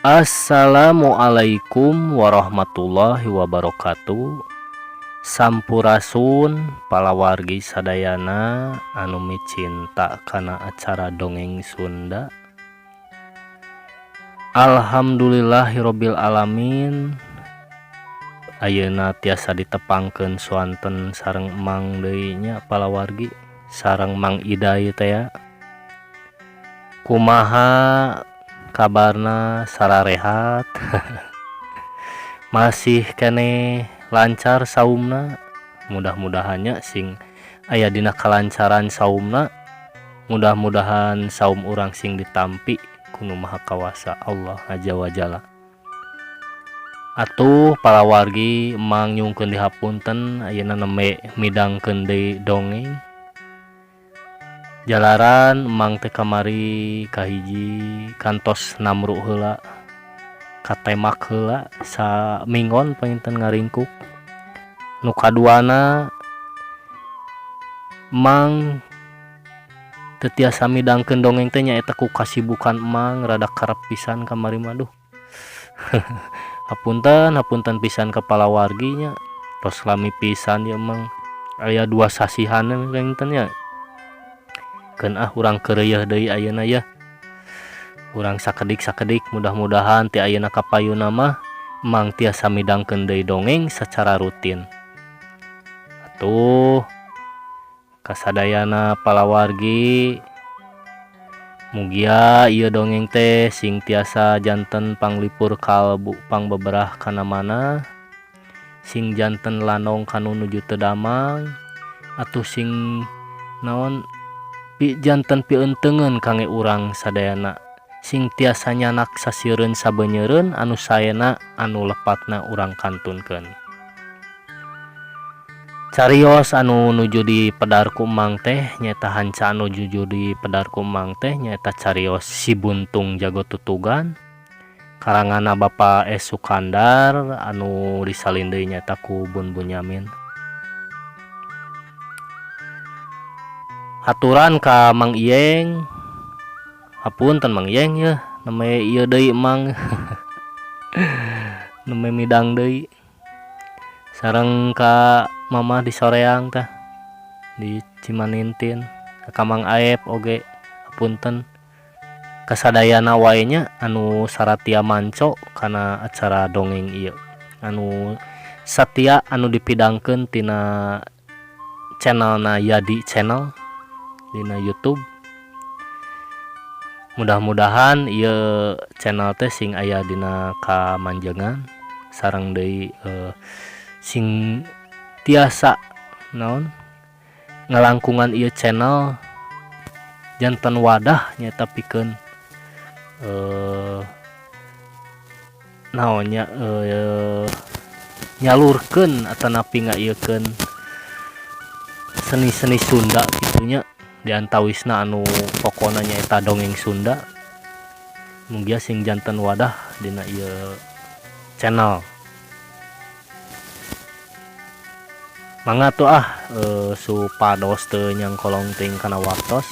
Assalamualaikum warahmatullahi wabarakatuh. Sampurasun palawargi sadayana anu micinta kana acara dongeng Sunda. Alhamdulillahirabbil alamin. Ayeuna tiasa ditepangkeun swanten sareng Mang deui nya palawargi sareng Mang Ida ieu teh ya. Kumaha kabarna sararehat? Masih kene lancar saumna? Mudah-mudahannya sing aya dina kalancaran saumna, mudah-mudahan saum urang sing ditampi ku Nu Maha Kawasa Allah Azza wa Jalla. Atuh palawargi emang nyungkeun dihapunten ayeuna nembe midangkeun deui dongeng. Jalaran emang teh kamari kahiji kantos namru heula katemak heula samingon painten ngaringkuk. Nu kaduana emang teu tiasa midangkeun dongeng teh nyaeta ku kasibukan emang rada karep pisan kamari mah duh. Hapunten pisan ka palawarginya. Tos lami pisan ya emang aya dua sasihan painten nya. Keun urang keureueuh deui ayeuna ya. Urang sakedik-sakedik mudah-mudahan ti ayeuna kapayuna mah emang tiasa midangkeun deui dongeng secara rutin. Atuh kasadayana palawargi mugia ieu dongeng teh sing tiasa janten panglipur kalbu pangbeberah kana mana, sing janten lanong kanu nuju teu damang, atuh sing naon janten pieuteungeun kangge urang sadayana, sing tiasa nyanak sasiereun sabeunyereun anu saena anu lepatna urang kantunkeun. Carios anu nuju di pedar ku emang teh nyaeta hanca anu nuju di pedar ku emang teh nyaeta carios Si Buntung Jago Tutugan karanganna Bapak S. Sukandar anu disalin deui nyaeta ku Bun Bunyamin. Haturan ka Mang Iyeng. Hapunten Mang Iyeng ya, neme ieu deui emang. Neme midang deui. Sareng ka Mama di Soreang tah di Cimanintin, ka Mang Aep oge hapunten. Kasadayana wae nya anu saratia manco kana acara dongeng ieu. Anu satia anu dipidangkeun tina channelna Yadi Channel dina YouTube. Mudah-mudahan ieu channel teh sing aya dina kamanjengan sareng deui sing tiasa naon ngalangkungan ieu channel janten wadah nyaeta pikeun naonnya nyalurkeun atanapi ngaieukeun seni-seni Sunda kitunya. Di antawisna anu pokona nyaeta dongeng Sunda. Mugia sing janten wadah dina ieu channel. Mangga tuh supados teu nyangkolong teuing kana waktos.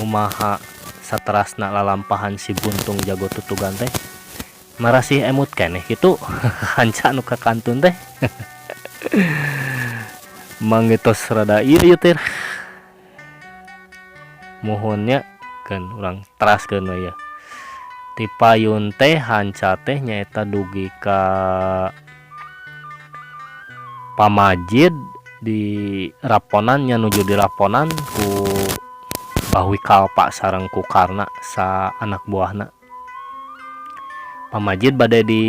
Kumaha saterasna lalampahan Si Buntung Jago Tutugan teh. Marasih emut keneh kitu. Hanca anu kakantun teh. Manggetos rada ieu teh. Mohonnya kan urang teraskeun we ya. Ti payun teh hanca teh nyaeta dugi ka pamajid di Raponan nya nuju di Raponan ku Bahwi Kalpa sareng ku Karna sa anak buahna. Pamajid bade di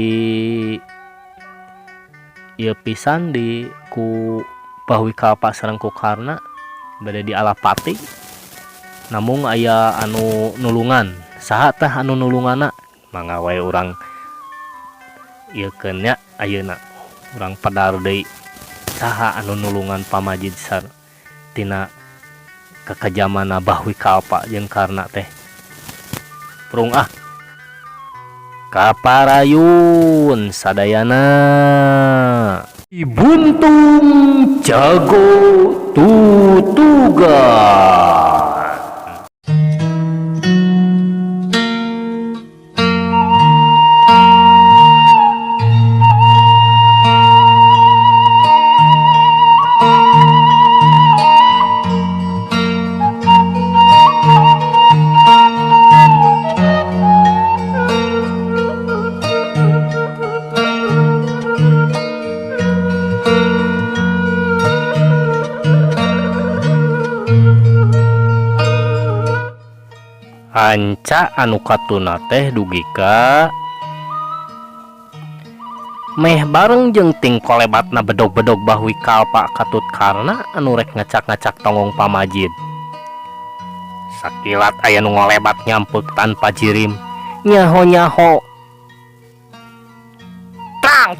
ieu pisan di ku Bahwi Kalpa sareng ku Karna bade di Alapati. Namun aya anu nulungan, saha tah anu nulunganna? Mangga wae urang ieu keun nya ayeuna urang padar deui saha anu nulungan Pamajid tina kakajamana Bahwi Kalpa jeung Karna teh. Prung kaparayun sadayana Buntung jago tutugan. Anca anu katuna teh dugika meh bareng jeung ting kolebatna bedog-bedog Bahwi Kalpa katut Karna anu rek ngacak-ngacak tongong Pamajid. Sakilat aya nu ngolebat nyampeuk tanpa jirim, nyaho-nyaho. Tang.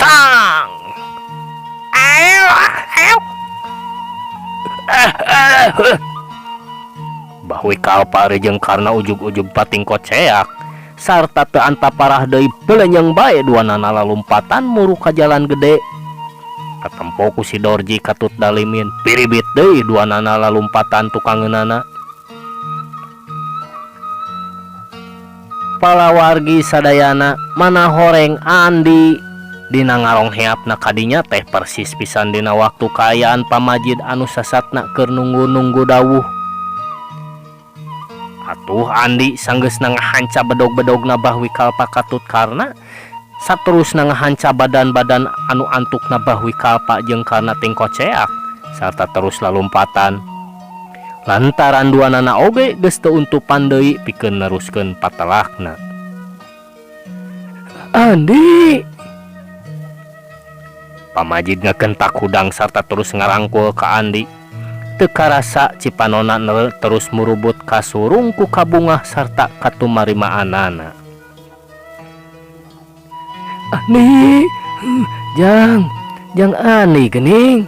Ayo. Bahwi Kalpa jeung Karna ujug-ujug pating koceak sarta teu anta parah deui belenyang bae duanana lalumpatan muru ka jalan gede. Katempo ku si Dorji katut dalimin piribit deui duanana lalumpatan tukangeunana. Palawargi sadayana mana horeng Andi dina ngarongheapna kadinya teh persis pisan dina waktu kaayaan Pamajid anu sasatna keur nunggu-nunggu dawuh. Atuh Andi sanggeusna ngahanca bedog-bedogna Bahwi Kalpa katut Karna, saterusna ngahanca badan-badan anu antukna Bahwi Kalpa jeung Karna ting koceak sarta terus lalumpatan. Lantaran duanana oge geus teu untupan deui pikeun neruskeun patelakna. Andi, Pamajid ngakentak hudang sarta terus ngarangkul ka Andi. Teu karasa cipanona terus murubut ka surung ku kabungah sarta katumarimaanana. Andi, jang Ani geuning.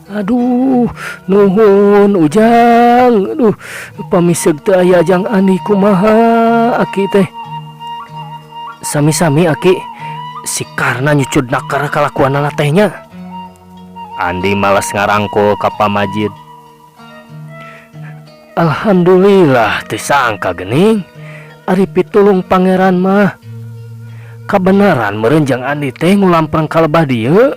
Aduh, nuhun Ujang. Aduh, pamiseg teu aya jang Ani kumaha aki teh. Sami-sami aki, si Karna nyucudna ka kalakuanana teh nya. Andi males ngarangkul ka Pamajid. Alhamdulillah teu sangka geuning ari pitulung pangeran mah kabenaran meureun jang Andi teh ngulampreng ka lebah dieu.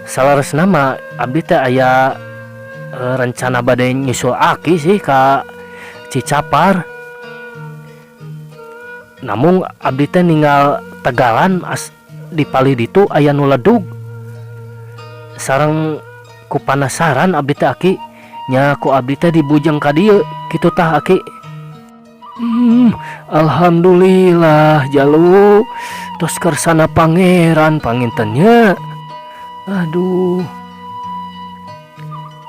Salaresna mah abdi teh aya rencana bade nyusul aki sih ka Cicapar. Namun abdi teh ninggal tegalan di pali ditu aya nu ledug. Sareng ku panasaran abdi teh aki nya ku abdi teh dibujeng ka dieu kitu tah aki. Alhamdulillah jalu tos kersana pangeran pangintennya. Aduh,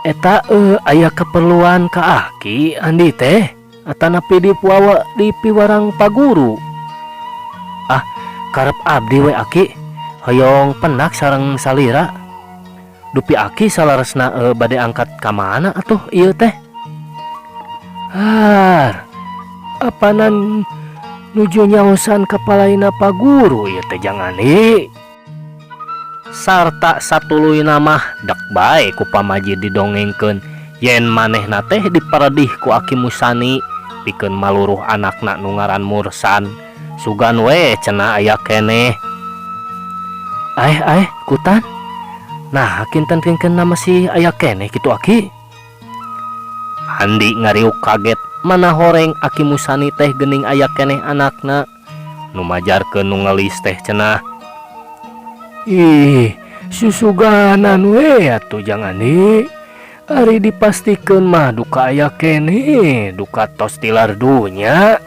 eta aya keperluan ka aki Andi teh atanapi di piwarang paguru. Karep abdi we aki hoyong penak sareng salira. Dupi aki salaresna bade angkat ka mana atuh ieu teh? Apanan nuju nyaosan kepalaina paguru ieu teh jangan sarta satuluyna mah dek bae ku Pamajid didongengkeun yen manehna teh diparedih ku Aki Musani pikeun maluruh anakna nu ngaran Mursan. Sugan we cenah aya keneh. Kutan. Nah, kinten nama si aya keneh kitu aki. Andi ngariuk kaget mana horeng Aki Musani teh geuning aya keneh anakna. Nu majarkeun nu ngelis teh cenah. Ih, susuganan we atuh jangan ari dipastikeun mah duka aya keneh, duka tos tilar dunya.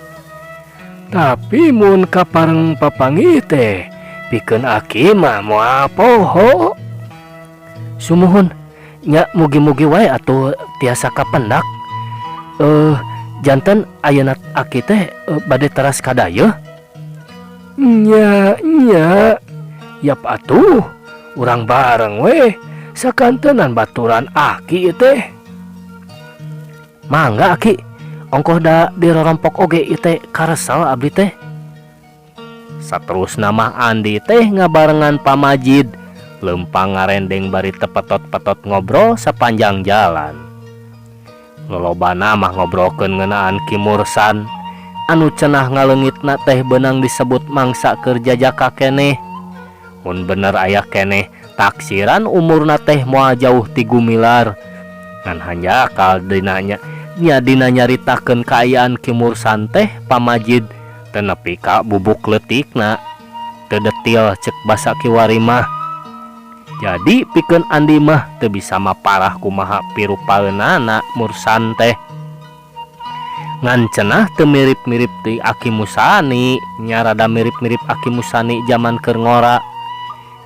Tapi mun kapareng papangi teh pikeun aki mah moal poho. Sumuhun nya mugi-mugi wae atuh tiasa kapendak. Janten ayeuna aki teh bade teras ka dayeuh. Nya yap atuh urang bareng we sakantenan baturan aki teh. Mangga aki ongkoh da dirorompok oge ieu teh karesel abdi teh. Saterusna mah Andi teh ngabarengan Pa Majid lempang ngarendeng bari tepetot-petot ngobrol sepanjang jalan. Lolobana mah ngobrolkeun ngeunaan Ki Mursan anu cenah ngaleungitna teh beunang disebut mangsa keur jajaka keneh. Mun bener aya keneh taksiran umurna teh moal jauh ti gumilar. Ngan hanjakal dina nyaritakeun kaayaan Ki Mursan teh Pa Majid teu nepi ka bubuk leutikna. Teu detil ceuk basa kiwari mah. Jadi pikeun Andi mah teu bisa maparah kumaha pirupaeunana Mursan teh. Ngan cenah teu mirip-mirip ti Aki Musani, nya rada mirip-mirip Aki Musani zaman keur ngora.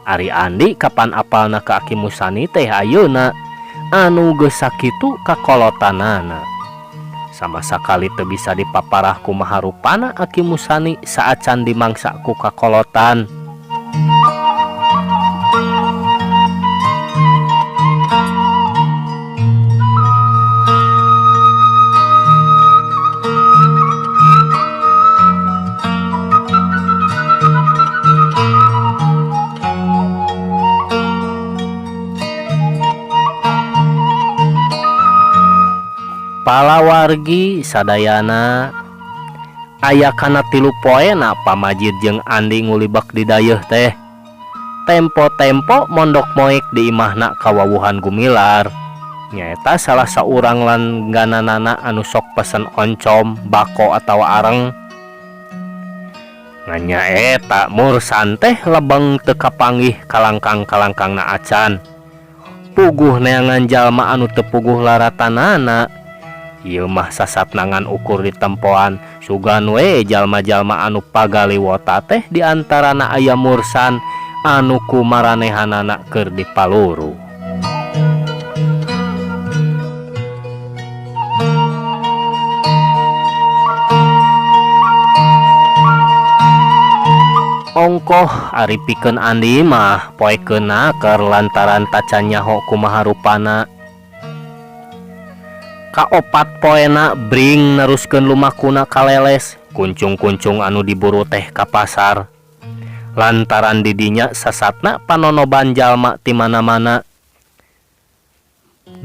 Ari Andi kapan apalna ka Aki Musani teh ayeuna anu geus sakitu kakolotanana. Sama sakali teu bisa dipaparah kumaha rupana Aki Musani saat can dimangsa ku kakolotan. Palawargi sadayana aya kana 3 poena Pa Majid jeung Andi ngulibak di dayeuh teh. Tempo-tempo mondok moek di imahna kawawuhan gumilar. Nyaeta salah saurang langgananana anu sok pesen oncom, bako atawa areng. Nganya eta Mursan teh lebeng teu kapanggih kalangkang-kalangkangna acan. Puguh neangan jalma anu teu puguh laratanana. Ieu mah sasatnangan ukur ditempoan sugan we jalma-jalma anu pagaliwota teh diantarana aya Mursan anu kumaranehanana keur dipaluru. Ongkoh ari pikeun Andi mah poekeunna keur lantaran tacan nyaho kumaha rupana. Kaopat poena bring neruskeun lumakuna kaleles kuncung-kuncung anu diburu teh ka pasar. Lantaran didinya sasatna panonoban jalma ti mana-mana.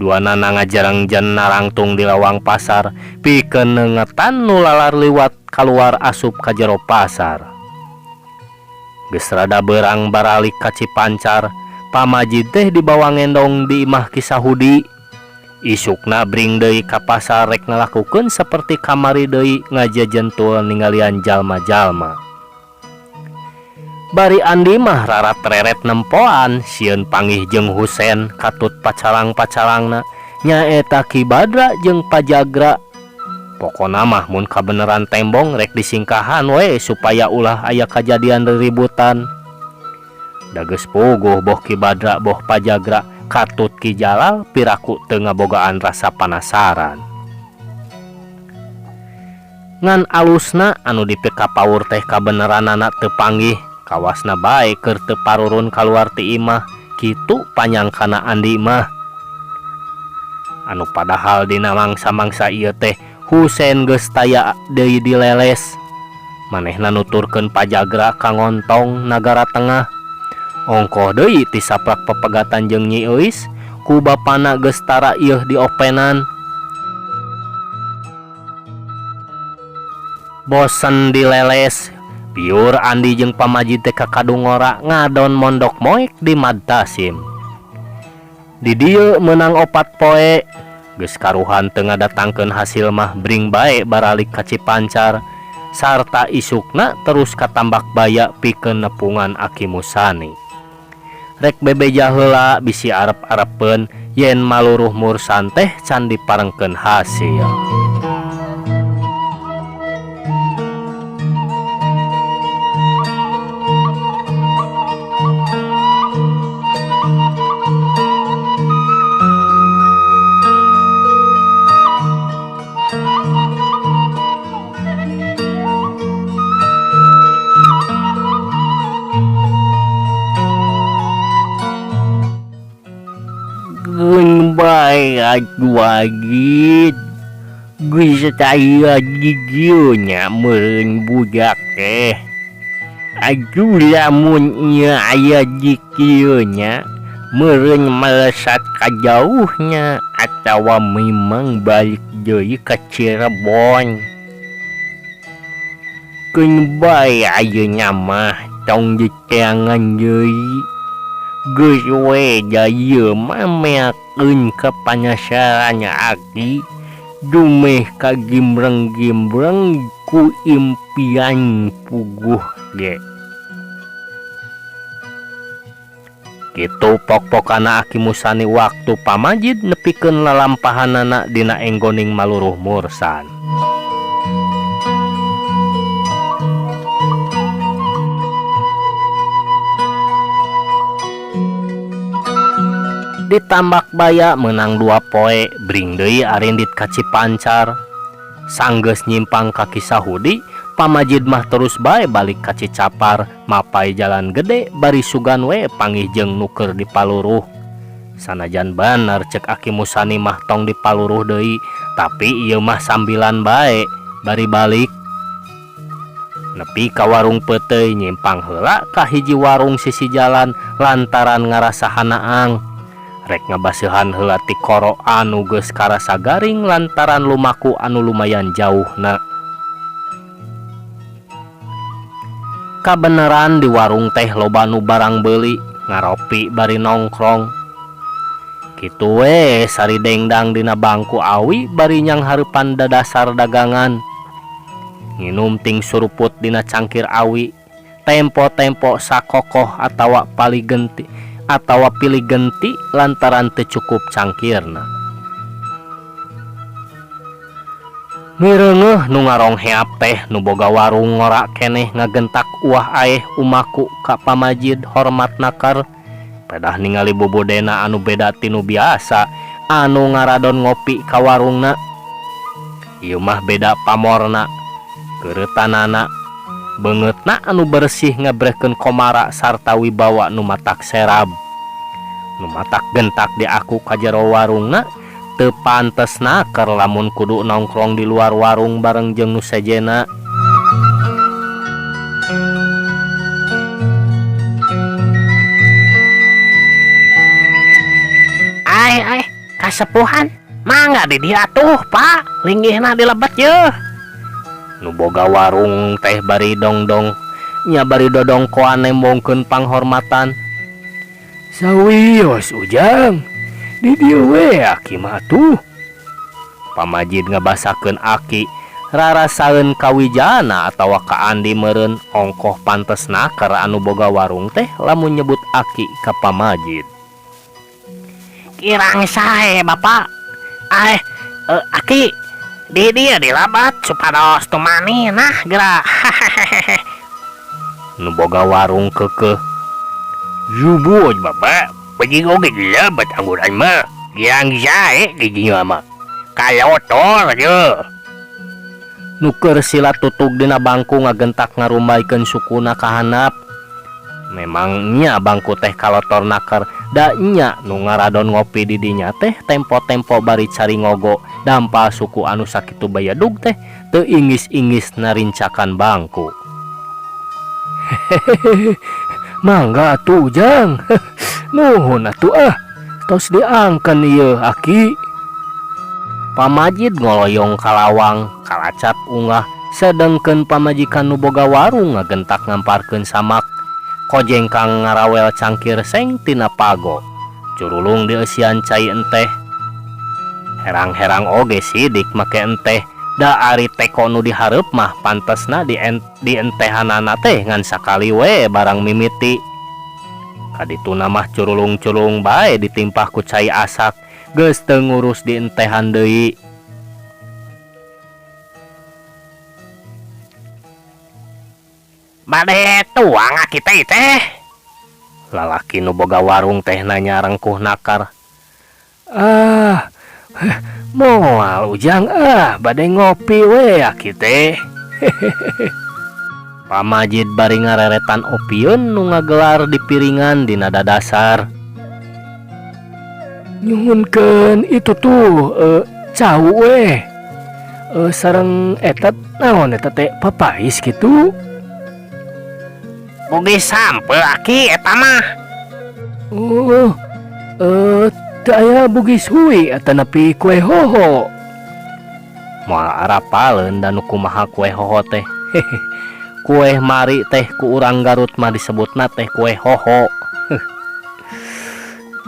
Duanana ngajarengjeun narangtung di lawang pasar pikeun neungetan nu lalar liwat kaluar asup ka jero pasar. Geus rada beurang baralik ka Cipancar, Pa Majid teh dibawa ngendong di imah Ki Sahudi. Isukna bring deui ka pasar rek ngalakukeun saperti kamari deui ngajajentul ninggalian jalma-jalma. Bari Andi mah rarat reret nempoan sieun panggih jeung Husen katut pacalang-pacalangna nyaeta Ki Badra jeung Pajagra. Pokona mah mun kabeneran tembong rek disingkahan we supaya ulah aya kajadian riributan. Da geus puguh boh Ki Badra boh Pajagra katut Ki Jalal piraku teu ngabogaan rasa panasaran. Ngan alusna anu dipikapaur teh kabeneranana teu panggih, kawasna bae keur teu parurun kaluar ti imah, kitu panyangkana Andi mah. Anu padahal dina mangsa-mangsa ieu teh Husen geus taya deui dileles. Manehna nuturkeun Pajagra ka Ngontong Nagara Tengah. Ongkoh deui ti saprak pepegatan jeung Nyi Euis ku bapana geus tara ieuh diopenan. Bosen dileles, piur Andi jeung Pa Majid teh ka Kadungora ngadon mondok moek di Madtasim. Di dieu meunang 4 poe, geus karuhan teu ngadatangkeun hasil mah bring bae baralik ka Cipancar sarta isukna terus katambak baya pikeun nepungan Aki Musani. Rek bebeja heula bisi arep-arepeun yen maluruh Mursan teh can diparengkeun hasil. Gun bae wagit bisa saya giginya meureun budak teh. Aduh lamun ieu aya gigieunya meureun melesat ka jauhnya atawa memang balik deui ka Cirebon. Keun bae ayeuna mah tong diteangan deui. Geus we da ieu mah meakeun ka panasaran Aki dumeh ka gimbreng-gimbreng ku impian puguh ge. Kitu pok-pokana Aki Musani waktu pamajid nepikeun lalampahanana dina enggoning Maluruh Mursan. Ditambak baya menang 2 poe bring deui arindit ka Cipancar. Sanggeus nyimpang ka Kisahudi, pamajid mah terus bae balik ka Cicapar, mapai jalan gede bari sugan we panggih jeung nuker di Paluruh. Sanajan bener cek Aki Musani mah tong di Paluruh deui, tapi ieu mah sambilan bae bari balik. Nepi ka warung peuteuy nyimpang heula ka hiji warung sisi jalan lantaran ngarasa hanaang. Rek ngabaseuhan heula ti koro anu geus karasa garing lantaran lumaku anu lumayan jauhna. Kabeneran di warung teh loba nu barang beuli, ngaropi bari nongkrong. Kitu we sari dengdang dina bangku awi bari nyang hareupan dadasar dagangan. Nginum ting suruput dina cangkir awi, tempo-tempo sakokoh atawa pilih genti lantaran teu cukup cangkirna. Mireungeuh nu ngarongheap teh nu boga warung ngora keneh ngagentak uah aeh umaku ka pamajid hormat nakar. Pedah ningali bobodena anu beda tinu biasa anu ngaradon ngopi ka warungna. Ieu mah beda pamorna, keuretanana, beungeutna anu bersih ngabrehkeun komara sarta wibawa nu matak serab. Nu matak gentak di aku ka jero warungna teu pantesna keur lamun kudu nongkrong di luar warung bareng jeung nu sejena. Ai kasepuhan mangga di dieu atuh Pak, linggihna dilebet yeuh. Nu boga warung teh bari dongdong nya bari dodongkoan nembongkeun panghormatan. Sawios Ujang, di dieu we Aki mah tuh. Pamajid ngabasakeun Aki rarasaeun kawijana atawa ka andi meureun ongkoh pantesna keur anu boga warung teh lamun nyebut Aki ka pamajid. Kirang sae Bapak. Aki di dieu dilabat supados tumani nah geura. Nu boga warung keukeuh. Juboj Bapak, pagi oge dilabat angguran mah. Yang sae giginya mah. Kalotor aja. Nuker sila tutug dina bangku ngagentak ngarumbaikeun sukuna ka handap. Memangnya bangku teh kalotor nakar da nya nu ngaradon ngopi di dinya teh tempo-tempo bari cari ngogo dampal suku anu sakitu bayadug teh teu ingis-ingis narincakan bangku. Mangga atuh Jang. Nuhun atuh tos diangkeun ieu Aki. Pamajid ngoloyong kalawang kalacap ungah sedengkeun pamajikan nu boga warung ngagentak ngamparkeun samak. Kojeng kang ngarawel cangkir seng tina pago. Curulung di eusian cai enteh. Herang-herang oge sidik make enteh. Da ari teko nu dihareup mah pantesna di entehanana teh ngan sakali we barang mimiti. Kadituna mah curulung-curulung bae ditimpah ku cai asak geus teu ngurus di entehan deui. Bade tuang Aki teh. Lalaki nu boga warung teh nanya rengkuh nakar. Moal Ujang bade ngopi we Aki teh. Pamajid bari ngareretan opieun nu ngagelar di piringan dina dadasar. nyuhunkeun itu tuh cau sareng etat naon eta teh papais gitu. Bugis sampe aki eta mah. Oh, teu aya bugis hui atanapi kue hoho. Moal arapaleun dan kumaha kue hoho teh. Kue mari teh ku urang Garut mah disebutna teh kue hoho.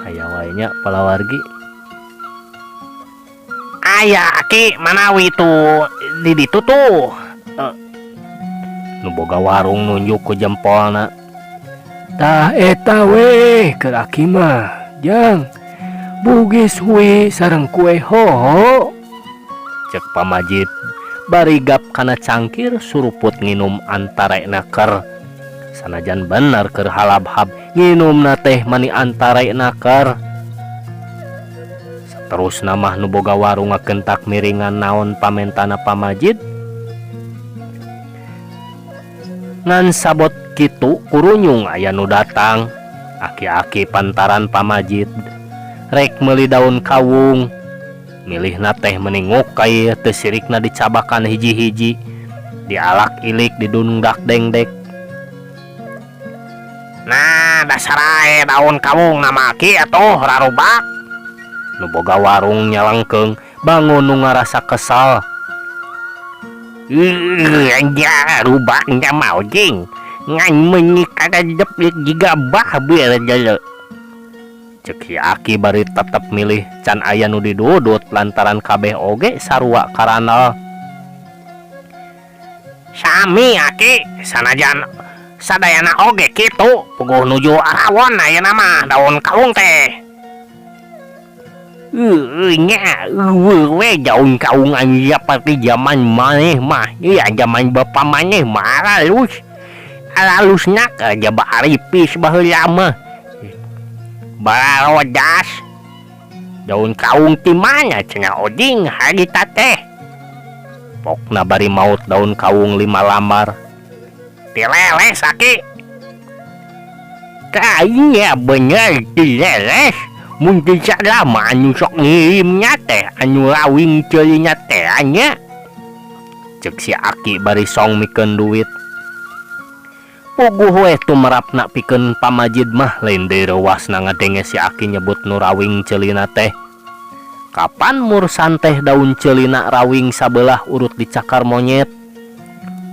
Aya wae nya palawargi. Aya aki manawi tuh di ditu tuh. Nu boga warung nunjuk ku jempolna. Tah eta we keur aki mah jang bugis hui sareng kue hoho. Cek pamajid bari gap kana cangkir suruput nginum antarena keur. Sanajan bener keur halab-hab nginumna teh mani antarena keur. Terus namah nu boga warung ngakentak miringan naon pamentana pamajid. Ngan sabot kitu kurunyung aya nu datang. Aki-aki pantaran pamajid rek meuli daun kawung. Milihna teh meninguk kaya teu sirikna dicabakan hiji-hiji. Dialak ilik didundak dengdek. Nah dasar ae daun kawung nama aki atuh rarubak. Nu boga warung nyalengkeung bangun nu ngarasa kesal. Anja rubaknya mau jing. Ngan menyik kadadep jiga bah bir jele. Cek si aki bari tetep milih can aya nu didudut lantaran kabeh oge sarua karanal. Sami aki sanajan sadayana oge kitu puguh nuju arawon ayeuna mah daun kawung teh. Nya we daun kawung aya seperti zaman maneh mah. Ya zaman bapa maneh mah alalus aja baharipis baheula mah. Barodas daun kawung ti mana cenah oding harita teh. Pokna bari maut daun kawung 5 lamar. Tileles aki. Kayaknya bener tileles. Mungkin salama anu sok ngirimnya teh anu lawing ceulinya teh anya. Cek si aki bari song mikeun duit. Puguh we tumerapna pikeun pamajid mah lain deui rewasna ngadenge si aki nyebut nu rawing ceulina teh. Kapan mursan teh daun ceulina rawing sabelah urut dicakar monyet.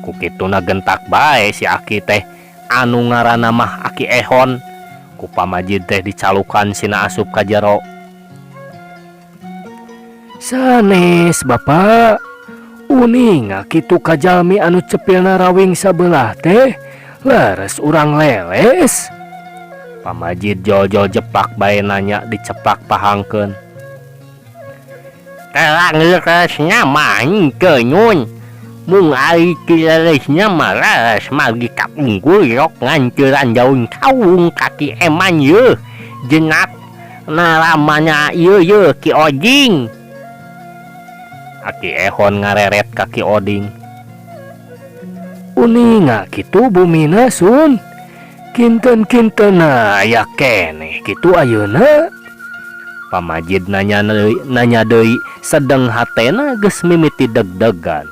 Ku kituna gentak bae si aki teh anu ngaranna mah Aki Ehon. Ku pamajid teh dicalukan sina asup ka jero. Sanes bapak uning kitu kajalmi anu cepilna rawing sabelah teh leres urang leles. Pamajid jol-jol jepak bae nanya dicepak pahangkeun. Terang leresnya mah henteu nyun. Mung ari kilelesnya malas magi ka unggul-yok ngancuran daun kawung kaki eman ye. Jenat naramanya ye Ki Oding. Aki Ehon ngareret ka Ki Oding. Uning kitu bumina sun. Kinten-kintena aya keneh kitu ayeuna. Pamajid nanya deui sedeng hatena geus mimiti deg-degan.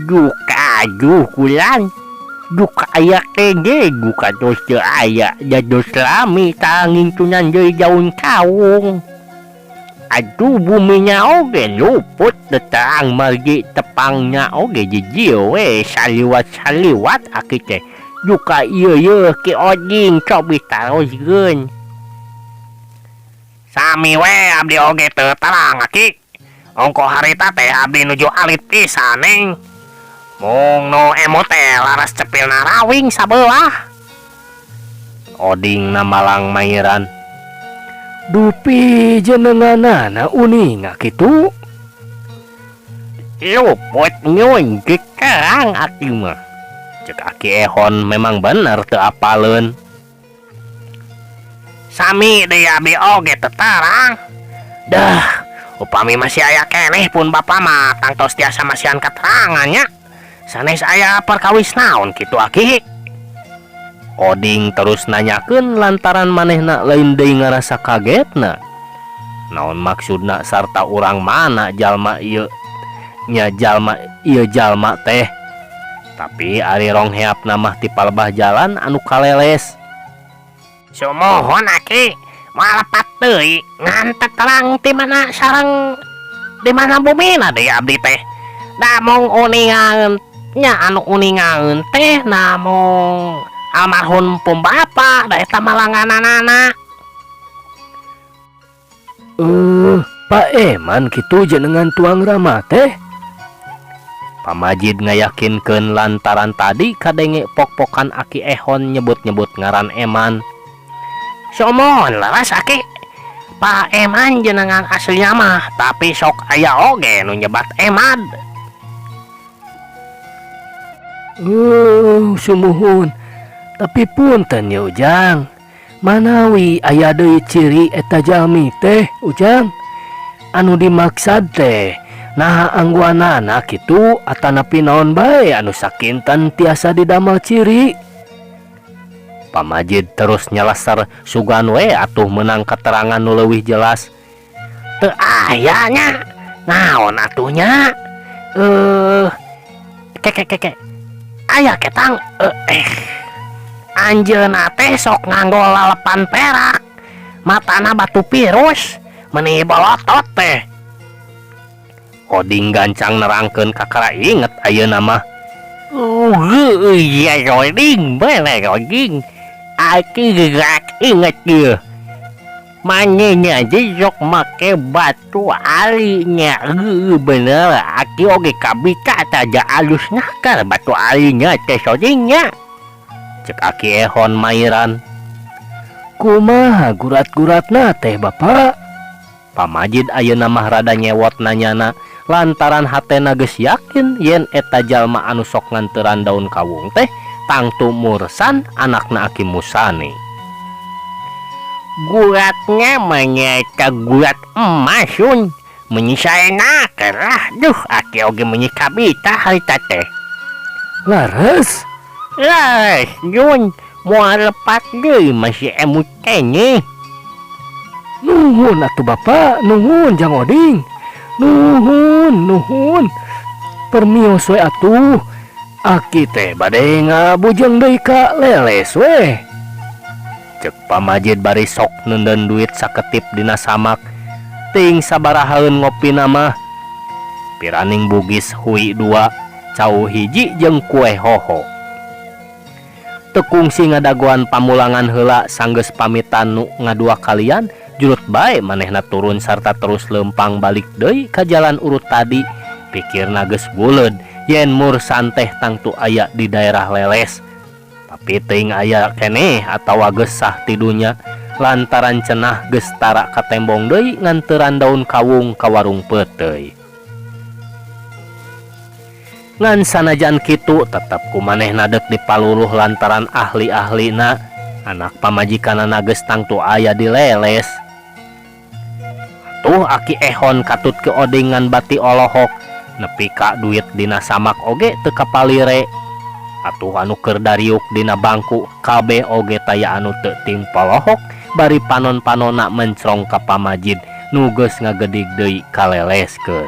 Duka aduh kulan. Duka aya kege duka tos teu aya jados lami tangintunan deui daun kawung. Aduh buminya oge luput tetang margi tepangnya oge jijieu we saliwat-saliwat aki teh. Duka ieu Ki Oding cobi taroskeun. Sami we abdi oge teu tarang aki. Ongko harita teh abdi nuju alit pisan neng. Mung no emote laras cepilna rawing sabelah. Oding na malang mairan. Dupi jenenganana uning kitu. Luput nyun kekerang aki mah. Cek Aki Ehon memang bener teu apaleun. Sami deui abdi oge teu tarang. Dah, upami masih aya keneh pun bapa mah tangtos tiasa masihan katerangannya. Sanes aya perkawis naon kitu aki. Oding terus nanyakeun lantaran manehna lain deui ngarasa kagetna. Naon maksudna sarta urang mana jalma ieu? Nya jalma ieu jalma teh. Tapi ari rong heapna mah ti palebah jalan anu kaleles. Sumohon aki, malapat deui ngan terang ti mana sareng di mana bumina deui abdi teh. Da mung uningaeun nya anu uningaeun teh namung almarhum pumbapa da eta malanganana. Pak Eman kitu jenengan tuang Rama teh. Pamajid ngayakinkeun lantaran tadi kadenge pok-pokan Aki Ehon nyebut-nyebut ngaran Eman. Sumohon laras aki, Pak Eman jenengan aslinya mah, tapi sok aya oge nu nyebat Emad. Sumuhun. Tapi punten ya Ujang, manawi aya deui ciri eta jalmi teh Ujang anu dimaksad teh nah angguanana kitu atanapi naon bae anu sakinten tiasa didamel ciri. Pamajid terus nyalasar sugan we atuh menang keterangan nu leuwih jelas. Teu aya nya, naon atunya? Keke aya ketang anjeunna teh sok nganggo lalepan perak, matana batu pirus, meuni bolotot teh. Oding gancang nerangkeun kakara inget ayeuna mah. Iya Oding, bener Oding. Aki gerak inget dia. Manehnya jok make batu alinya. Bener, aki oge kabita saja alus nakar batu alinya teh Odingnya. Cek Aki Ehon mairan. Kumaha gurat-guratna teh Bapak? Pamajid ayeuna mah rada nyewot nanyana lantaran hatena geus yakin yen eta jalma anu sok nganteuran daun kawung teh tangtu Mursan anakna Aki Musani. Guratnya menyeka gurat emasun menyisaena kerah duh aki oge menyikabita harita teh. Laras? Las Jun moal lepat deui masih emut kenye. Nuhun atuh Bapak, nuhun Jang Oding. Nuhun. Permios we atuh. Aki teh bade ngabujeng deui ka leles we. Cek Pamajid bari sok nenden duit saketip dina samak. Ting sabarahaeun ngopi nama. Piraning bugis hui 2, cau hiji jeung kue hoho. Tekungsi ngadaguan pamulangan heula sanggeus pamitan nu ngadua kalian, jurut bae manehna turun sarta terus lempang balik deui ka jalan urut tadi. Pikirna geus buleud yen Mursan teh tangtu aya di daerah leles. Tapi teuing aya keneh atawa geus sah tidunya lantaran cenah geus tara ka tembong deui nganteuran daun kawung ka warung peuteuy. Ngan sanajan kitu tetep kumanehna deuk dipaluluh lantaran ahli-ahlina anak pamajikanana geus tangtu aya di leles. Tuh Aki Ehon katut ke Oding ngan bati olohok nepi ka duit dina samak oge teu kapalire. Atuh anu keur dariuk dina bangku kabeh oge taya anu teu timpolohok bari panon-panonna mencrong ka Pamajid nu geus ngagedig deui kaleleskeun.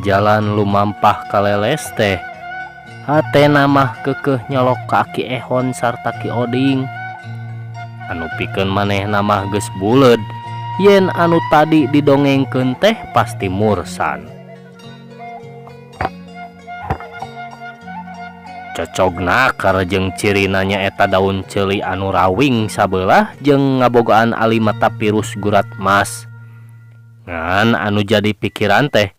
Jalan lumampah kaleles teh hatena mah keukeuh nyolok ka Aki Ehon sarta Ki Oding. Anu pikeun manehna mah geus buleud yen anu tadi didongengkeun teh pasti Mursan. Cocogna karejeng cirina nya eta daun ceuli anu rawing sabelah jeung ngabogaan ali mata pirus gurat emas. Ngan anu jadi pikiran teh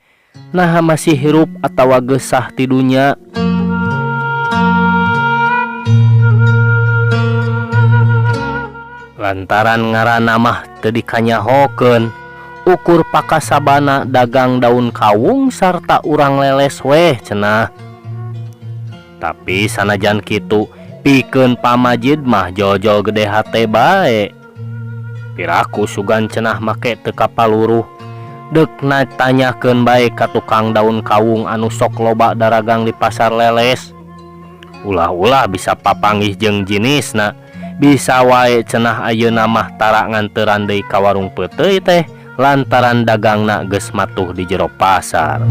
nah masih hirup atawa gesah ti dunya. Lantaran ngaranna mah teu dikanyahokeun, ukur pakasabana dagang daun kawung sarta urang leles weh cenah. Tapi sanajan kitu pikeun pamajid mah jojol gede hate bae. Piraku sugan cenah make teu kapaluruh, deuk natanyakeun bae ka tukang daun kawung anu sok loba daragang di pasar leles. Ulah-ulah bisa papanggih jeung jinisna, bisa wae cenah ayeuna mah tara nganteuran deui ka warung peuteuy teh lantaran dagangna geus matuh di jero pasar.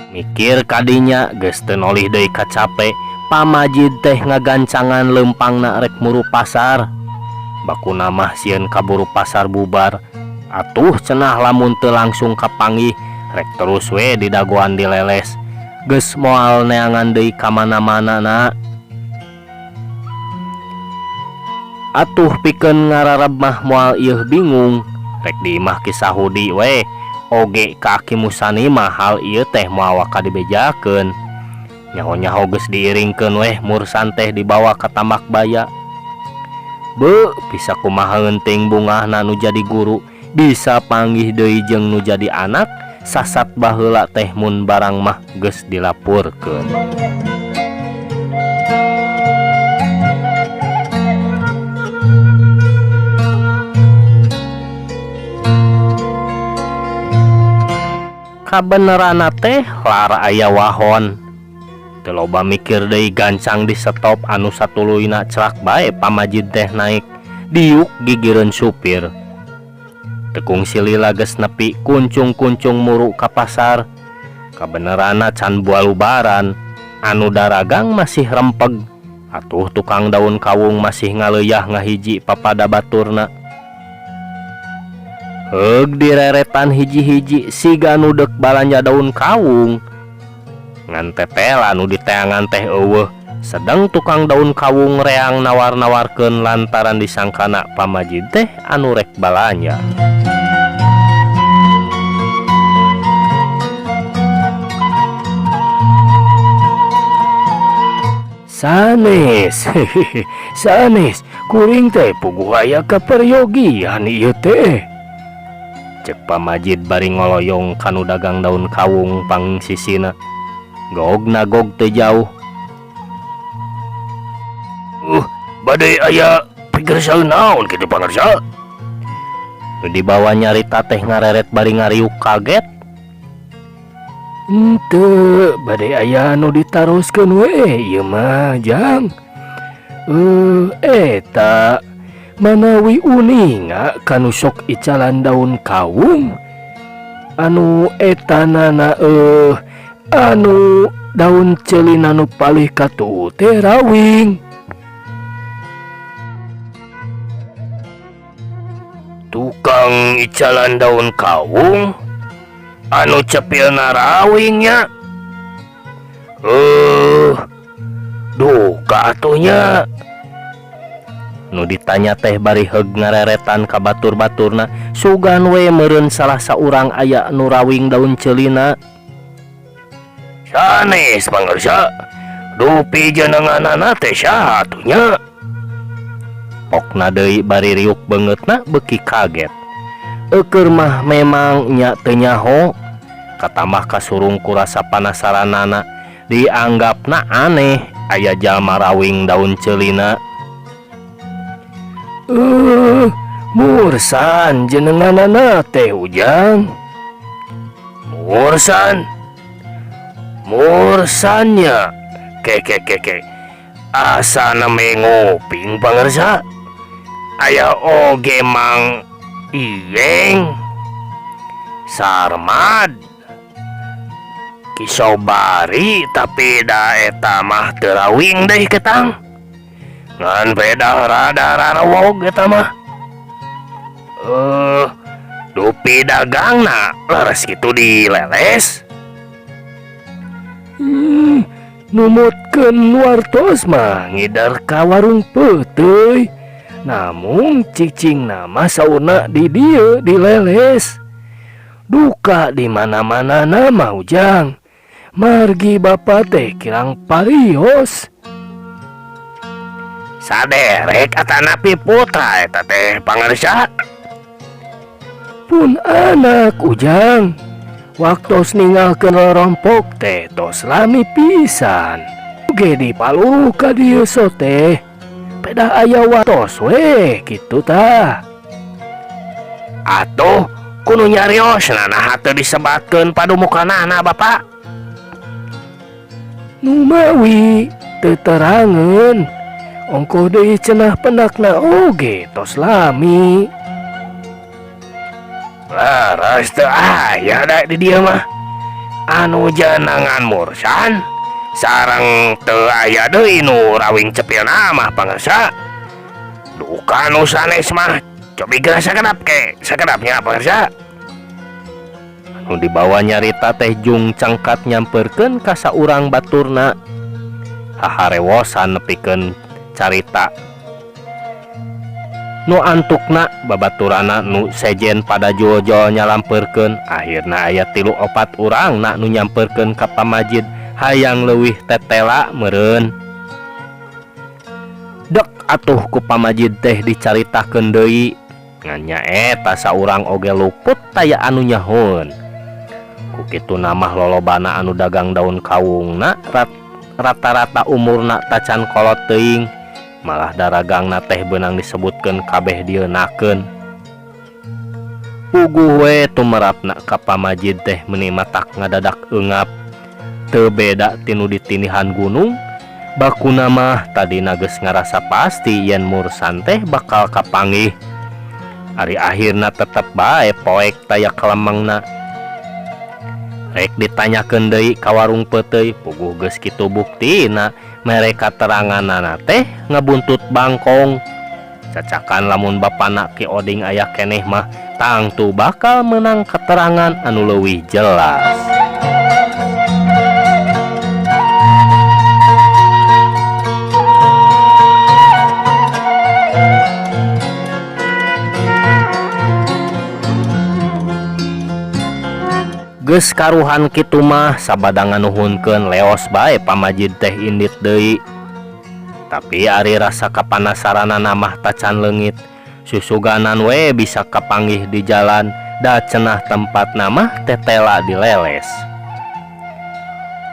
Mikir kadinya geus teu nolih deui kacape, pamajid teh ngagancangan leumpangna rek muru pasar. Bakuna mah sieun kaburu pasar bubar, atuh cenah lamun teu langsung kapanggih rek terus we didagoan di leles, geus moal neangan deui ka mana-manana. Atuh pikeun ngararab mah moal ieuh bingung, rek diimah kisah hudi we. Oge ka Aki Musani mah hal ieu teh moal waka dibejakeun. Nyaho-nyaho geus diiringkeun weh mursan teh dibawa ka Tambak Baya. Beu bisa kumaha heunteng bungahna nu jadi guru, bisa panggih deui jeung nu jadi anak, sasat baheula teh mun barang mah geus dilapurkeun. Kabenerana teh lara aya wahon, teu loba mikir deui gancang di stop anu satuluyna celak bae pamajid teh naik, diuk gigireun supir. Tekung silila geus nepi kuncung-kuncung muru ka pasar. Kabenerana can bualubaran, anu daragang masih rempeg, atuh tukang daun kawung masih ngaleuyah ngahiji papada baturna. Heug direretan hiji-hiji siga nu deuk balanja daun kawung. Ngan tetel anu diteangan teh eueuh, sedang tukang daun kawung reang nawar-nawarkeun lantaran disangkana pamajid teh anu rek balanja. Sanes, sanes, kuring teh puguh aya kaperyogian ieu teh. Cek pamajid bari ngoloyong kanu dagang daun kawung pangsisina. Gogna gog teu jauh. Badai aya pigersaeun naon kitu pangarsa? Nu dibawa nyarita teh ngareret bari ngariuk kaget. Henteu, badai aya anu ditaroskeun we ieu mah, Jang. Eta manawi uninga kanu sok icalan daun kawung. Anu etanana anu daun ceulin anu palih katuh teh rawing. Tukang icalan daun kawung anu cepilna rawingnya. Duka atuhnya. Nu ditanya teh bari heug ngareretan ka batur-baturna, sugan we meureun salah saurang aya nu rawing daun ceulina. Sanes pangarsa, dupi jenenganana teh saha atunya? Pokna deui bari riuk beungeutna beuki kaget. Eukeur mah memang nya teu nyaho, katambah kasurung ku rasa panasaranana, dianggapna aneh aya jalma rawing daun ceulina. Mursan jenenganana teh Ujang. Mursannya. Ke. Asana mengoping pangarsa. Aya oge Mang Iyeng, Sarmad, Kisobari, tapi da eta mah teu rawing deui ketang. Ngan beda rada rarawog eta mah. Dupi dagangna leres kitu dileles. numutkeun wartos mah ngidar ka warung peuteuy. Namun cicing nama sauna di dieu dileles. Duka di mana-mana nama Ujang. Margi bapa teh kirang parios. Saderek atana piputra eta teh pangarsa. Pun anak Ujang. Waktos ninggalkeun rorompok teh tos lami pisan. Oge dipalu ka dieu teh. Peda aya watos we kitu tah. Atuh kudu nyarios nah teu disebatkeun padumukanana Bapak. Nu mawi teu terangeun. Ongko deui cenah pendakna oge tos lami. Laras teu aya da di dieu mah. Anu janangan mursan sareng teu aya deui nu rawing cepilna mah pangarsa. Duka nu sanes mah cobi geus sakedapnya pangarsa. Nu dibawa nyarita teh Jung cangkat nyamperkeun ka saurang baturna. Haharewosan nepikeun carita. Nu antukna babaturana nu sejen pada jol-jol nyalamperkeun. Akhirna aya 3-4 urang nu nyamperkeun ka pamajid hayang leuwih tetela meureun. Dek atuh ku pamajid teh dicaritakeun deui. Ngan nyaeta saurang oge luput taya anu nyahun. Ku kitu namah lolobana anu dagang daun kawungna rata-rata umurna tacan kolot teuing. Malah daragangna teh beunang disebutkeun kabeh dieunakeun. Puguh we tumerapna ka pamajid teh meuni matak ngadadak eungap. Teu beda tinu ditinihan gunung. Bakuna mah tadina geus ngarasa pasti yen mursan teh bakal kapanggih. Ari akhirna tetep bae poek taya kelemengna. Rek ditanyakeun deui ka warung peuteuy, puguh geus kitu buktina mere kateranganana teh ngabuntut bangkong. Cacakan lamun bapana Ki Oding aya keneh mah tangtu bakal menang keterangan anu leuwih jelas. Geus karuhan kitu mah sabada nganuhunkeun leos bae pamajid teh indit deui. Tapi ari rasa kapanasaranana mah tacan leungit. Susuganan we bisa kapanggih di jalan da cenah tempat namah tetela dileles.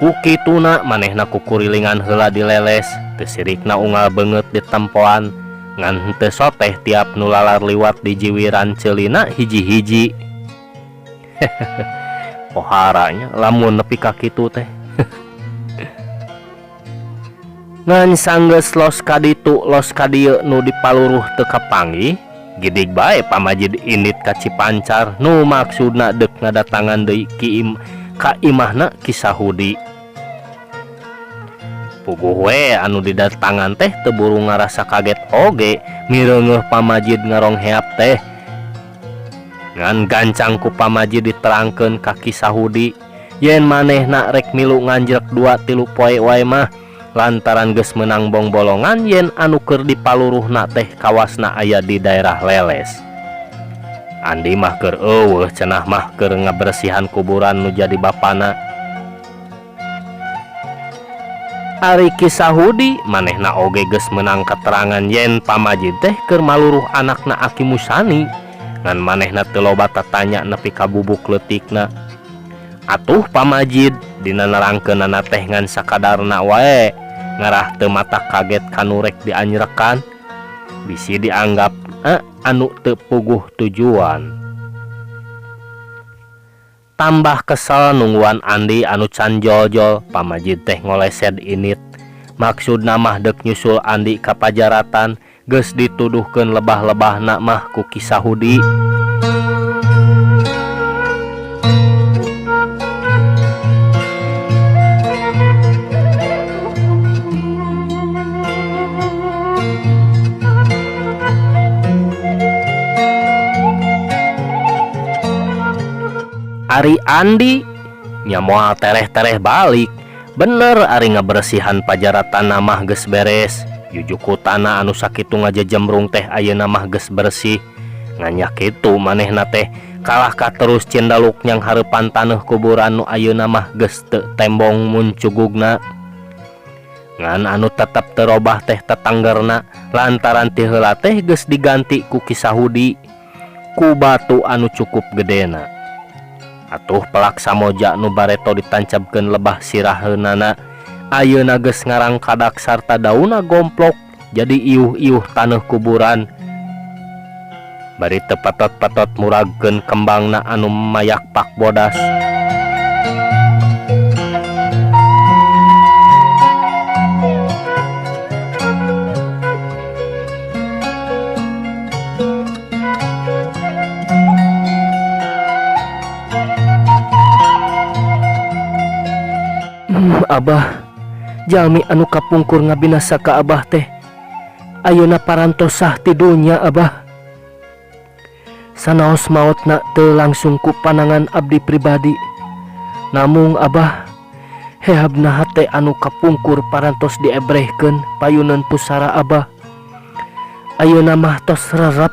Ku kituna manehna kukurilingan heula dileles, teu sirikna unggal beungeut di tempoan ngan henteu soteh tiap nu lalar liwat di jiwiran ceulina hiji-hiji. Poharanya lamun nepi ka kitu teh. Ngan sanggeus los ka ditu los ka dieu nu dipaluruh teu kapanggih, gidig bae pamajid indit ka Cipancar nu maksudna deuk ngadatangan deui ka imahna Ki Sahudi. Puguh we anu didatangan teh teu buru ngarasa kaget oge mireungeuh pamajid ngarongheap teh. Ngan gancang ku pamajid diterangkeun ka Ki Sahudi yen manehna rek milu nganjrek 2-3 poe wae mah lantaran geus meunang bongbolongan yen anu keur dipaluruhna teh kawasna aya di daerah leles. Andi mah keur eueuh cenah mah keur ngabersihan kuburan nu jadi bapana. Ari Ki Sahudi manehna oge geus meunang keterangan yen pamajid teh keur maluruh anakna Aki Musani. Ngan manehna teu loba tatanya nepi ka bubuk leutikna. Atuh pamajid dina nerangkeunana teh ngan sakadarna wae ngarah teu matak kaget kanu rek dianjrekan. Bisi dianggap anu teu puguh tujuan. Tambah kesel nungguan Andi anu can jol-jol pamajid teh ngolesed init. Maksudna mah deuk nyusul Andi ka pajaratan geus dituduhkeun lebah-lebahna mah ku Ki Sahudi. Ari Andi nya moal tereh-tereh balik Bener ari ngabersihan pajaratan mah geus beres. Jujuku tanah anu sakitu ngajajembrung teh ayeuna mah geus bersih. Nganya kitu manehna teh kalah ka terus cindaluk nyang hareupan taneuh kuburan nu ayeuna mah geus teu tembong muncugugna. Ngan anu tetep terobah teh tetanggerna lantaran ti heula teh geus diganti ku Kisahudi ku batu anu cukup gedena. Atuh pelak samoja nu bareto ditancapkeun lebah siraheunana ayeuna geus ngarangkadak sarta dauna gomplok jadi iuh-iuh taneuh kuburan. Bari teu patot-patot muragkeun kembangna anu mayak pak bodas. Abah, jalmi anu kapungkur ngabinasa ka Abah teh ayeuna parantos sah ti dunya Abah. Sanaos maotna teu langsung ku panangan abdi pribadi, namung Abah hehabna hate anu kapungkur parantos diebrehkeun payuneun pusara Abah. Ayeuna mah tos rerep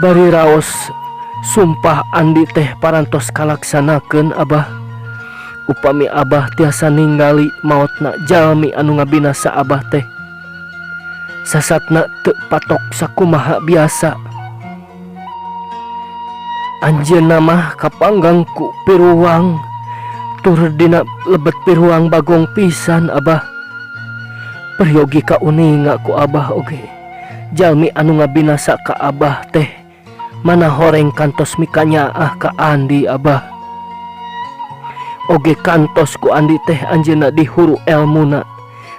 bari raos sumpah andi teh parantos kalaksanakeun Abah. Upami Abah tiasa ningali maotna jalmi anu ngabinasa Abah teh sasatna teu patok sakumaha biasa. Anjeunna mah kapanggang ku piruwang tur dina lebet piruwang bagong pisan Abah. Peryogi ka uninga ku Abah oge jalmi anu ngabinasa ka Abah teh mana horeng kantos mikanyaah ka Andi Abah. Oge kantos ku Andi teh anjeunna dihuru elmuna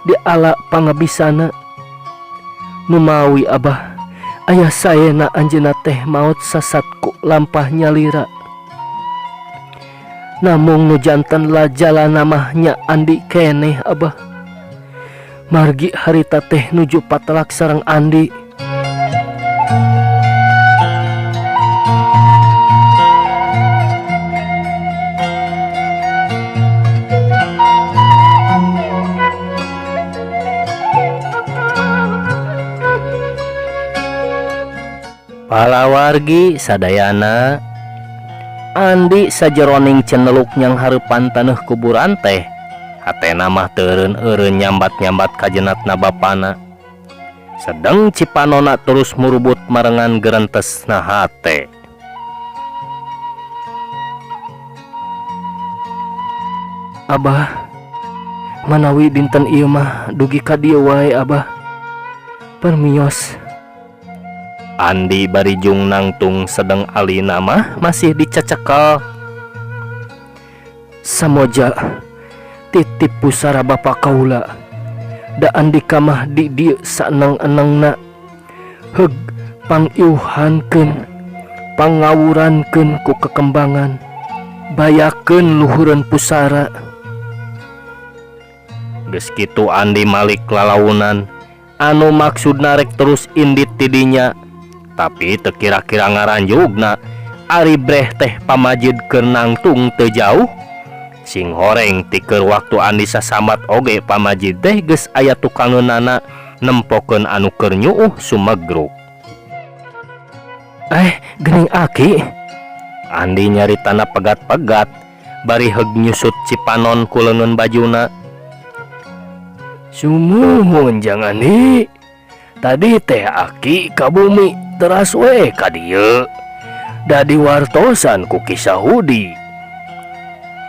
di ala pangabisana. Numawi Abah aya saena anjeunna teh maot sasat ku lampah nyalira. Namung nu janten lajalana mah nya Andi keneh Abah. Margi harita teh nuju patelak sareng Andi. Palawargi sadayana Andi sajeroning ceneluk nyang hareupan taneuh kuburan teh hatena mah teureun-eureun nyambat-nyambat ka jeunatna bapana. Sedeng cipanona terus murubut marengan gerentesna hate. Abah, manawi dinten ieu mah dugi ka dieu wae Abah. Permios. Andi barijung nangtung sedeng alina mah masih dicacekel. Samoja titip pusara bapa kaula da Andika mah di dieu saeneng-enengna heug pangiuhankeun pangawurankeun ku kekembangan bayakeun luhureun pusara. Geus kitu Andi malik lalaunan anu maksudna rek terus indit tidinya. Tapi teu kira-kira ngaranjugna ari breh teh pamajid keur nangtung teu jauh. Sing horeng ti keur waktu Andi sasambat oge pamajid teh geus aya tukangeunana nempokeun anu keur nyuuh sumegruk. Geuning Aki. Andi nyaritana pegat-pegat bari heug nyusut cipanon ku leungeun bajuna. Sumuhun jangan Andi. Tadi teh Aki ka bumi teras we ka dieu da diwartosan ku Kisahudi.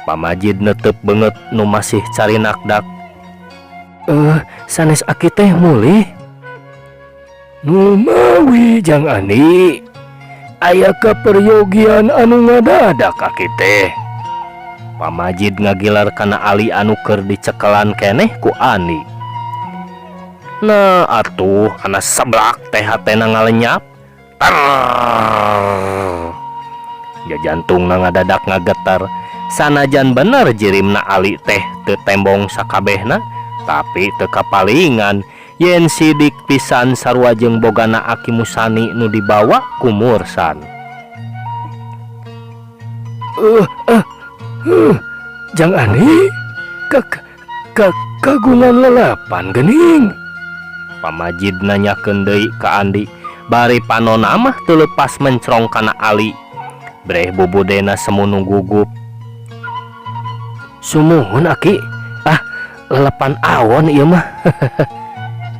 Pamajid neuteup beungeut nu masih carinakdak. Sanes Aki teh mulih. Numawi jang Andi. Aya kaperyogian anu ngadadak Aki teh. Pamajid ngagilar kana ali anu keur dicekelan keneh ku Andi. Nah atuh anas seblak teh hatena ngalenyap. Ya jantungna ngadadak ngagetar. Sanajan bener jirimna Ali teh teu tembong sakabehna, tapi teu kapalingan yen sidik pisan sarua jeung bogana Aki Musani nu dibawa ku Mursan. Jang Ani, kagungan lalapan gening. Pamajid nanyakeun deui ka Andi. Bari panonna mah teu leupas mencrong kana Ali. Breh bubudena semunu gugup. Sumuhun Aki. Lalapan awon ieu mah.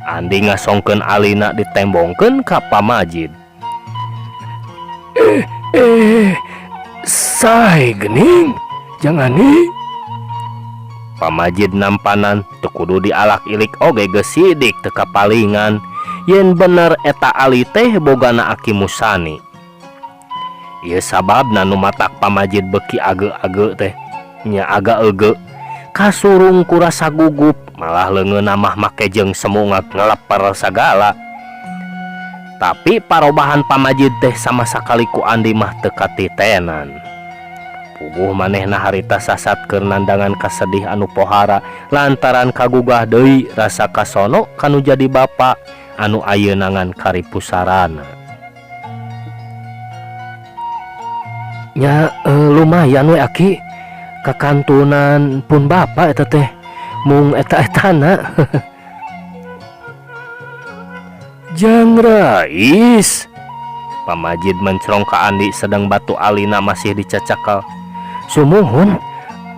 Andi ngasongkeun alina ditembongkeun ka Pamajid. Sae gening. Jangan nih. Pamajid nampanan teu kudu dialak ilik oge geus sidik teu kapalingan yen bener eta Ali teh bogana Aki Musani. Ieu sababna nu matak Pamajid beuki age-age teh nya aga euge kasurung ku rasa gugup malah leungeunna mah make jeung semu ngeleper sagala. Tapi parobahan Pamajid teh sama sakali ku Andi mah teu katitenan. Puguh manehna harita sasat keur nandangan kasedih anu pohara lantaran kagugah deui rasa kasono kanu jadi bapa anu ayeuna ngan karipusarana. Nya lumayan we Aki. Kakantunan pun bapa eta teh mung eta-etana. Jang Rais. Pamajid mencrong ka Andi sedang batu alina masih dicacakal. Sumuhun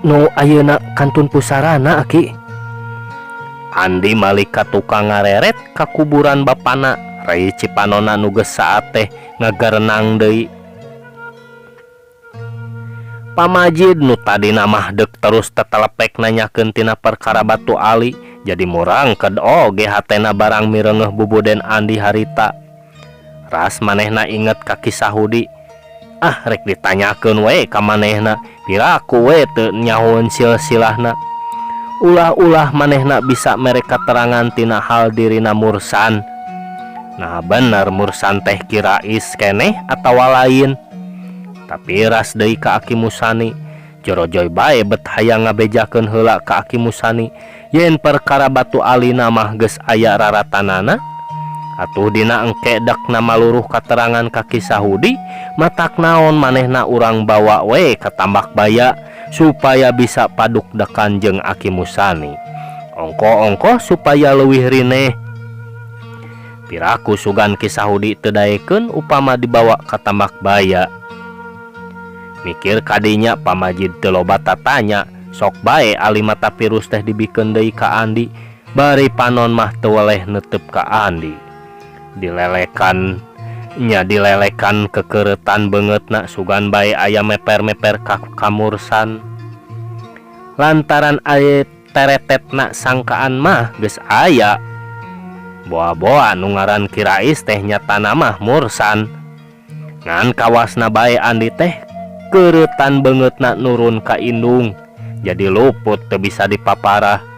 nu ayeuna kantun pusarana Aki. Andi malik ka tukang ngareret ka kuburan bapana. Rai Cipanona nu geus saat teh ngagerenang deui. Pamajid nu tadina mah deuk terus tetelepek nanyakeun tina perkara batu Ali jadi murangked oge hatena barang mireungeuh bubuden Andi harita. Ras manehna inget ka kisah Hudi. Rek ditanyakeun we ka manehna piraku we teu nyahoeun silsilahna. Ulah-ulah manehna bisa mere katerangan tina hal dirina Mursan. Nah bener Mursan teh Kirais keneh atawa lain. Tapi ras deui ka Aki Musani. Jorojoy bae bet hayang ngabejakeun heula ka Aki Musani yen perkara batu alina mah geus aya raratanana. Atuh dina engke dakna maluruh katerangan ka kisah Hudi matak naon manehna urang bawa we ka Tambak Baya supaya bisa paduk dekan jeung Aki Musani. Ongko-ongko supaya leuwih rineh. Piraku sugan kisah Hudi teu daekeun upama dibawa ka Tambak Baya. Mikir kadinya Pamajid teu loba tatanya, sok bae Ali mata pirus teh dibikeun deui ka Andi. Bari panon mah teu weleh neuteup ka Andi. Dilelekan kekeuretan beungeutna sugan bae aya meper-meper ka Mursan. Lantaran aya teretetna sangkaan mah geus aya. Boa-boa nu ngaran Kirais teh nyatana mah Mursan. Ngan kawasna bae Andi teh keuretan beungeutna nurun ka indung. Jadi luput teu bisa dipaparah.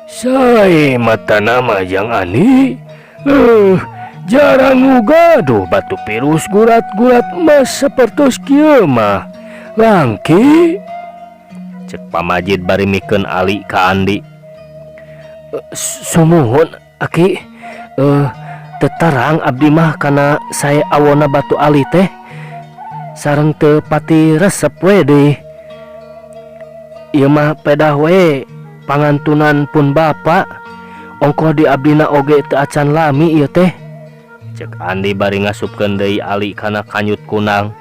Sae mata nama Jang Ani. Jarang gaduh batu pirus gurat-gurat emas sapertos kieu mah. Langki. Cek Pamajid bari mikeun Ali ka Andi. Sumuhun Aki. Tetarang abdi mah kana sae awona batu Ali teh. Sareng teu pati resep we deui. Ieu mah pedah we. Pangantunan pun bapa. Ongkoh di abdina oge teu acan lami ieu teh. Cek Andi bari ngasupkeun deui Ali kana kanyut kunang.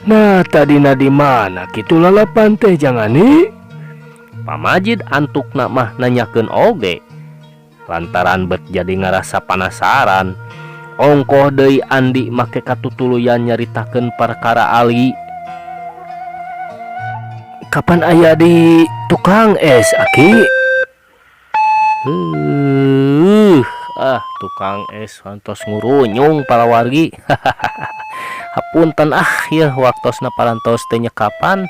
Nah tadina di mana kitu lalapan teh Jang Ani? Pamajid antukna mah nanyakeun oge. Lantaran bet jadi ngarasa panasaran. Ongkoh deui Andi make katutuluyan nyaritakeun perkara Ali. Kapan aya di tukang es Aki? Tukang es kantos ngurunyung palawargi. Hapunten ya waktosna parantos teh nyekapan.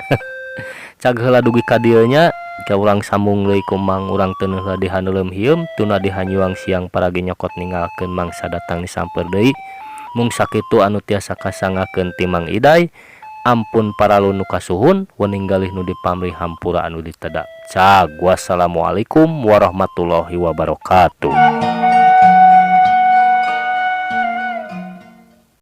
Cag heula dugi ka dieu nya ka urang sambung deui ku Mang urang teu heula dihaneuleum hieum tuna dihanyuang siang paragi nyokot ninggalkeun mangsa datang disamper deui. Mung sakitu anu tiasa kasangakeun ti Mang Iday. Ampun paralu nu kasuhun wening galih nu dipamrih hampura anu ditedak. Cag wassalamualaikum warahmatullahi wabarakatuh.